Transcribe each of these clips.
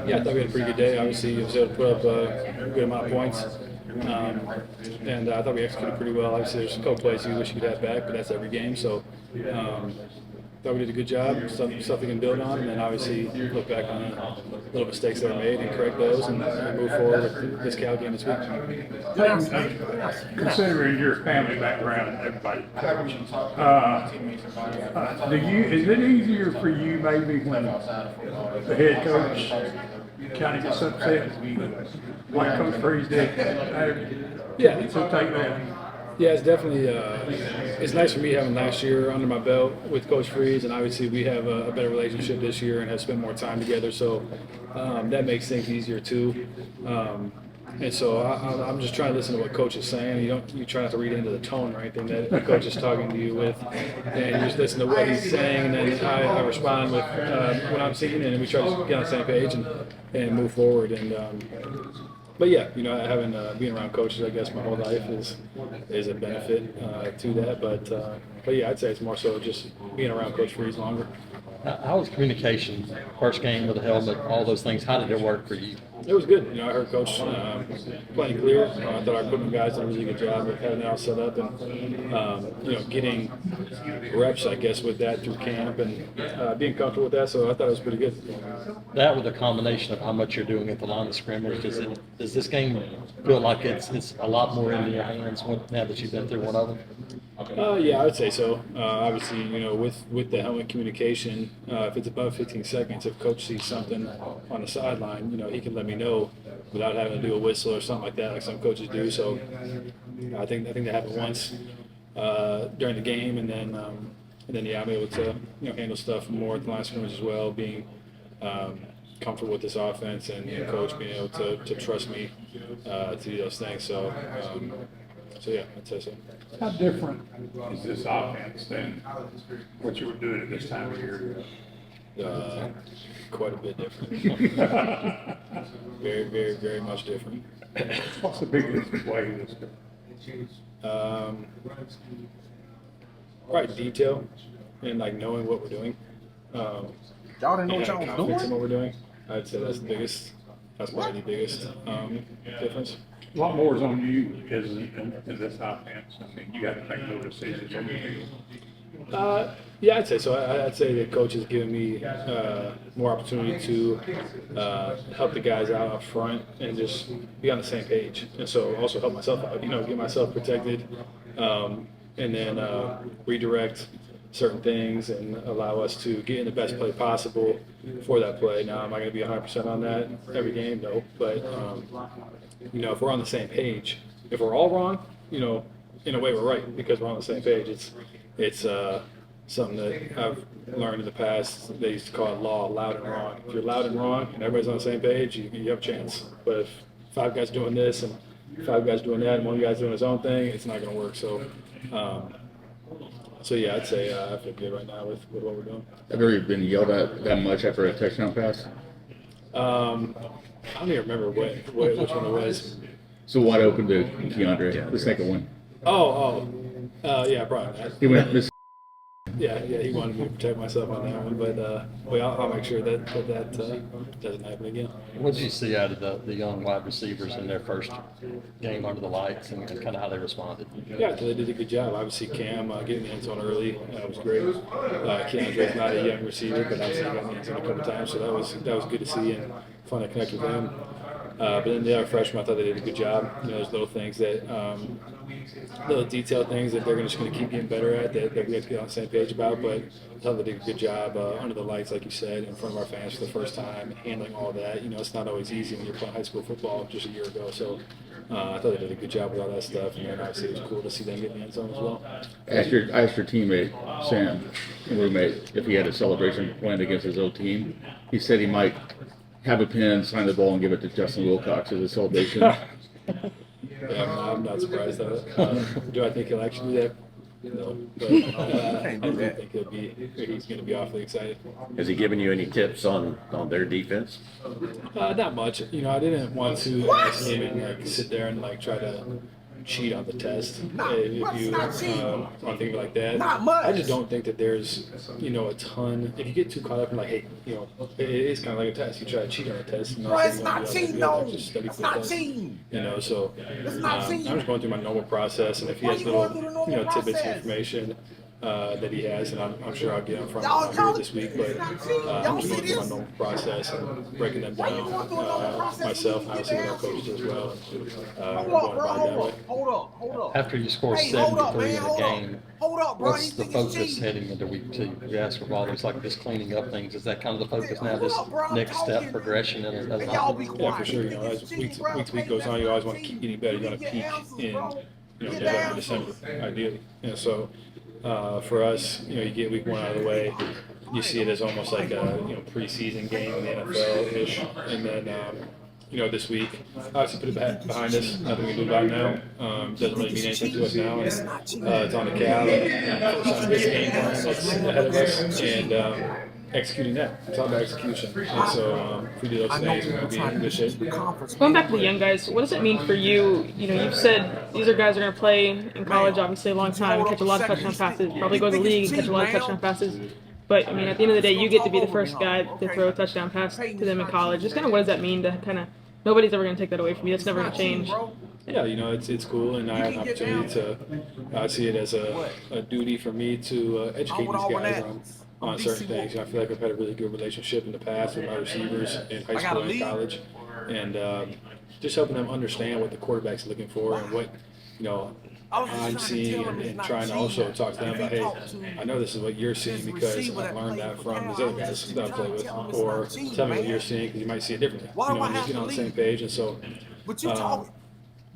Yeah, I thought we had a pretty good day. Obviously, we was able to put up a good amount of points. And I thought we executed pretty well. Obviously, there's a couple plays you wish you could have back, but that's every game. So thought we did a good job, stuff we can build on, and then obviously look back on little mistakes that were made and correct those and move forward with this Cal game this week. Considering your family background and everybody, is it easier for you maybe when the head coach kind of gets upset, like Coach Freeze did? Yeah. So take that. Yeah, it's definitely it's nice for me having last year under my belt with Coach Freeze, and obviously we have a better relationship this year and have spent more time together, so that makes things easier too. And so I'm just trying to listen to what Coach is saying. You try not to read into the tone or anything that the Coach is talking to you with, and you just listen to what he's saying, and then I respond with what I'm seeing, and we try to get on the same page and move forward. And but yeah, having being around coaches, I guess my whole life is a benefit to that. But yeah, I'd say it's more so just being around Coach Freeze longer. How was communication? First game with the helmet, all those things. How did it work for you? It was good. I heard Coach playing clear. I thought our equipment guys did a really good job of having it all set up and getting reps, I guess, with that through camp and being comfortable with that. So I thought it was pretty good. That with a combination of how much you're doing at the line of scrimmage, does this game feel like it's a lot more into your hands now that you've been through one of them? Yeah, I would say so. Obviously, with the helmet communication, if it's above 15 seconds, if Coach sees something on the sideline, he can let me know without having to do a whistle or something like that, like some coaches do. So I think that happened once during the game, and then yeah, I'm able to handle stuff more at the line of scrimmage as well, being comfortable with this offense and Coach being able to trust me to do those things. So yeah, I'd say so. How different is this offense than what you were doing at this time of year? Quite a bit different. Very, very, very much different. What's the biggest way this Right, detail and knowing what we're doing. Y'all didn't know what y'all was Confidence in doing? what we're doing. I'd say that's the biggest. That's probably the biggest difference. A lot more is on you in this offense. I mean, you got to make those decisions on you. Yeah, I'd say so. I'd say that Coach has given me more opportunity to help the guys out up front and just be on the same page. And so also help myself out, get myself protected, and then redirect certain things and allow us to get in the best play possible for that play. Now, am I going to be 100% on that every game? No. But, if we're on the same page, if we're all wrong, in a way we're right because we're on the same page. It's something that I've learned in the past. They used to call it law, loud and wrong. If you're loud and wrong and everybody's on the same page, you have a chance. But if 5 guys doing this and 5 guys doing that and 1 guy's doing his own thing, it's not going to work. So yeah, I'd say I feel good right now with what we're doing. Have you ever been yelled at that much after a touchdown pass? I don't even remember which one it was. So wide open to Keandre, the second one. Yeah, probably not. He went miss. Yeah, he wanted me to protect myself on that one, but I'll make sure that doesn't happen again. What did you see out of the young wide receivers in their first game under the lights and kind of how they responded? Yeah, I thought they did a good job. Obviously, Cam getting the end zone early was great. Keandre's not a young receiver, but obviously he got in the end zone a couple times, so that was good to see and fun to connect with him. But then the other freshmen, I thought they did a good job. There's little things little detailed things that they're just going to keep getting better at that we have to get on the same page about. But I thought they did a good job under the lights, like you said, in front of our fans for the first time, and handling all that. It's not always easy when you're playing high school football just a year ago. So I thought they did a good job with all that stuff, and then obviously it was cool to see them get in the end zone as well. I asked your teammate, Sam, roommate, if he had a celebration planned against his old team. He said he might have a pen, sign the ball, and give it to Justin Wilcox as a celebration. Yeah, I'm not surprised at it. Do I think he'll actually do that? No, but I do think he's going to be awfully excited. Has he given you any tips on their defense? Not much. I didn't want to ask him and sit there and try to cheat on the test if you not cheating. on things like that. Not much. I just don't think that there's a ton. If you get too caught up in like, hey, it is kind of like a test. You try to cheat on a test. Bro, it's not cheating, though. It's not cheating. So It's not cheating. I'm just going through my normal process, and if he Why has you little going through the normal tidbits of process? information that he has, and I'm sure I'll get him from Y'all- him here this week. But it's not cheating. I'm Y'all just see going through my this? normal process and breaking them Why you down going through a normal process when myself, you obviously with get our coaches as well. Hold Going up, bro. about it that way. Hold up. After you score Hey, hold up, 73 man. in a Hold up. game, Hold up, bro. what's You the think it's focus cheating? heading into week 2? You asked for fathers like this cleaning up things. Is that kind of the focus now? Hold This up, bro, I'm next step talking. progression as Hey, an y'all be offense? Yeah, quiet. for sure. You think As it's week cheating, bro? to week goes on, you always want to keep getting better. You want to Get peak answers, in bro. Get November, answers. December, ideally. And so for us, you get week 1 out of the way. You see it as almost like a preseason game in the NFL-ish, and then this week, obviously put it behind us. Nothing we can do about it now. Doesn't really mean anything to us now. And, it's on the Cal. Some big game plan that's ahead of us, and executing that. It's all about execution. And so if we do those things, we're going to be in good shape. Going back to the young guys, what does it mean for you? You've said these are guys that are going to play in college, obviously, a long time, and catch a lot of touchdown passes, probably go to the league and catch a lot of touchdown passes. But, at the end of the day, you get to be the first guy to throw a touchdown pass to them in college. Just kind of what does that mean to kind of, nobody's ever going to take that away from you. That's never going to change. Yeah, it's cool, and I have an opportunity to I see it as a duty for me to educate these guys on certain things. I feel like I've had a really good relationship in the past with my receivers in high school and college, and just helping them understand what the quarterback's looking for and what I'm seeing, and trying to also talk to them about, hey, I know this is what you're seeing because I learned that from these other guys that I play with, or tell me what you're seeing because you might see it differently. And just get on the same page, and so.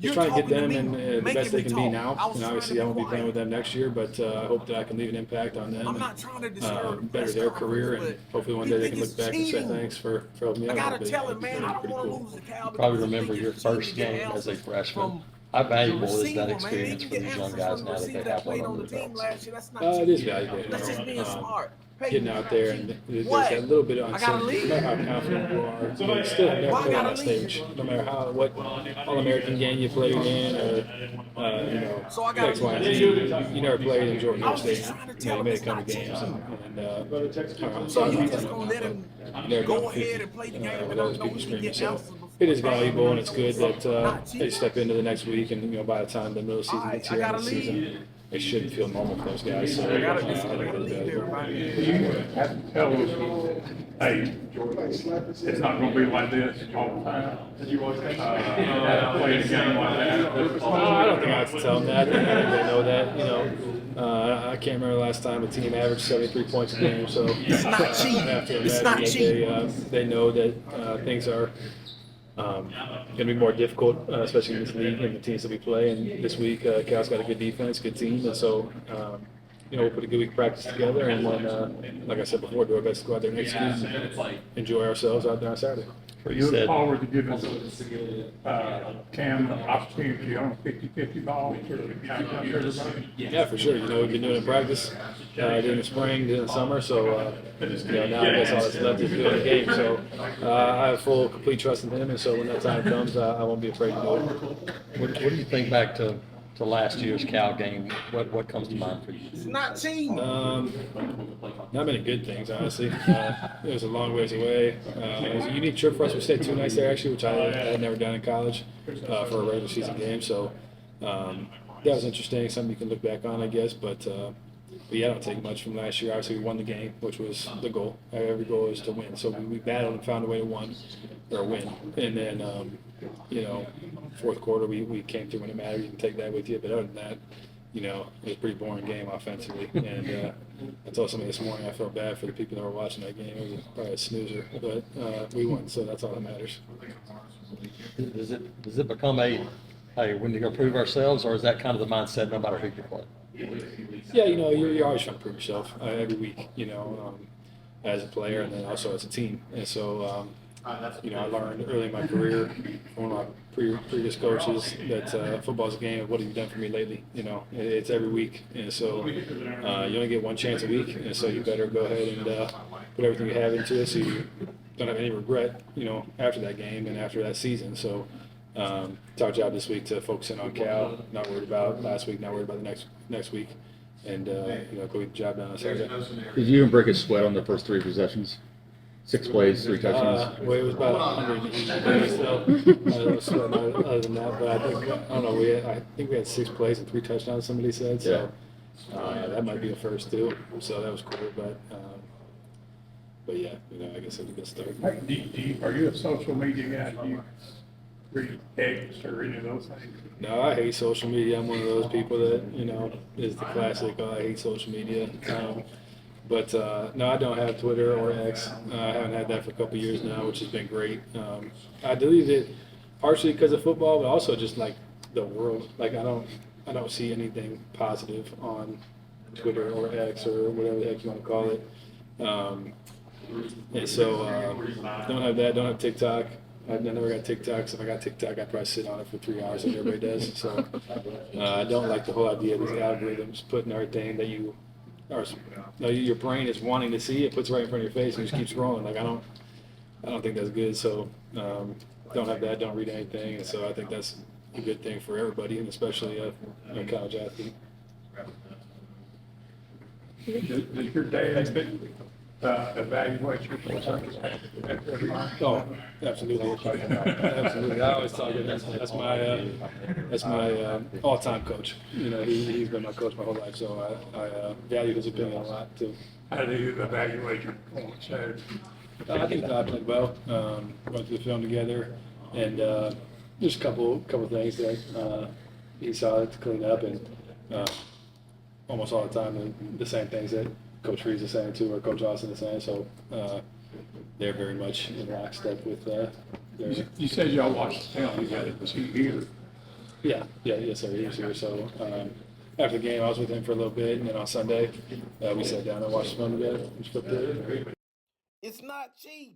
Just trying to get them in the best they can be now. And obviously, I won't be playing with them next year, but I hope that I can leave an impact on them and better their career. And hopefully, one day they can look back and say thanks for helping me out a little bit. That'd be pretty cool. Probably remember your first game as a freshman. How valuable is that experience for these young guys now that they have one under their belts? It is valuable. That's just being smart. Getting out there, and there's that little bit of uncertainty. No matter how confident you are, you still never play on that stage. No matter what All-American game you played in, or X, Y, and Z, you never played in Jordan Hare Stadium. You made it come to games, and So you just gonna let him never go ahead and play the game with without those people knowing he screaming. get So answers before? it is valuable, and it's good that they step into the next week, and by the time the middle of the season gets here, end of the season, it should feel normal for those guys. So I think it is valuable. You have to tell us, hey, it's not gonna be like this all the time. Play a game like that. I don't think I have to tell them that. I think they know that. I can't remember the last time a team averaged 73 points a game. So It's not cheap. I have to It's imagine not that cheap. they know that things are going to be more difficult, especially in this league and the teams that we play. And this week, Cal's got a good defense, good team, and so. We'll put a good week of practice together, and then, like I said before, do our best to go out there and execute and enjoy ourselves out there on Saturday. You look forward to giving Cam an opportunity on a 50-50 ball to kind of help everybody. Yeah, for sure. We've been doing it in practice during the spring, during the summer. So, now I guess all that's left is doing the game. So, I have full, complete trust in him. And so, when that time comes, I won't be afraid to do it. What do you think back to last year's Cal game? What comes to mind for you? It's not cheating. Not many good things, honestly. It was a long ways away. It was a unique trip for us. We stayed 2 nights there, actually, which I had never done in college for a regular season game. So that was interesting, something you can look back on, I guess. But yeah, I don't take much from last year. Obviously, we won the game, which was the goal. Every goal is to win. So we battled and found a way to win. And then, fourth quarter, we came through when it mattered. You can take that with you. But other than that, it was a pretty boring game offensively. And I told somebody this morning I felt bad for the people that were watching that game. It was probably a snoozer. But we won, so that's all that matters. Does it become a, hey, we need to go prove ourselves, or is that kind of the mindset no matter who you play? Yeah, you're always trying to prove yourself every week, as a player and then also as a team. And so, I learned early in my career from one of my previous coaches that football's a game of what have you done for me lately. It's every week. And so you only get one chance a week. And so you better go ahead and put everything you have into it so you don't have any regret, after that game and after that season. So It's our job this week to focus in on Cal. Not worried about last week. Not worried about the next week, and go get the job done on Saturday. Did you even break a sweat on the first 3 possessions? 6 plays, 3 touchdowns. Well, it was about 180 still. Other than that, but I don't know. I think we had 6 plays and 3 touchdowns. Somebody said so. That might be a first too. So that was cool. But yeah, I guess it was a good start. Are you a social media guy? Do you read X or any of those things? No, I hate social media. I'm one of those people that is the classic. Oh, I hate social media. But no, I don't have Twitter or X. I haven't had that for a couple of years now, which has been great. I deleted it partially because of football, but also just like the world. Like I don't see anything positive on Twitter or X or whatever the heck you want to call it. And so don't have that. Don't have TikTok. I've never got TikTok. So if I got TikTok, I'd probably sit on it for 3 hours like everybody does. So I don't like the whole idea of these algorithms putting everything that your brain is wanting to see. It puts right in front of your face and just keeps scrolling. Like I don't think that's good. So don't have that. Don't read anything. And so I think that's a good thing for everybody, and especially a college athlete. Does your dad evaluate your performance every year? Oh, absolutely, absolutely. I always tell you that's my all-time coach. He's been my coach my whole life, so I value his opinion a lot too. How do you evaluate your performance? I think I played well. Went through the film together, and just a couple things that he saw to clean up, and almost all the time the same things that Coach Freeze is saying too, or Coach Austin is saying. So they're very much in lockstep with their. You said y'all watched the film together. Was he here? Yes, sir. He was here. So after the game, I was with him for a little bit, and then on Sunday we sat down and watched the film together. Which felt good. It's not cheating.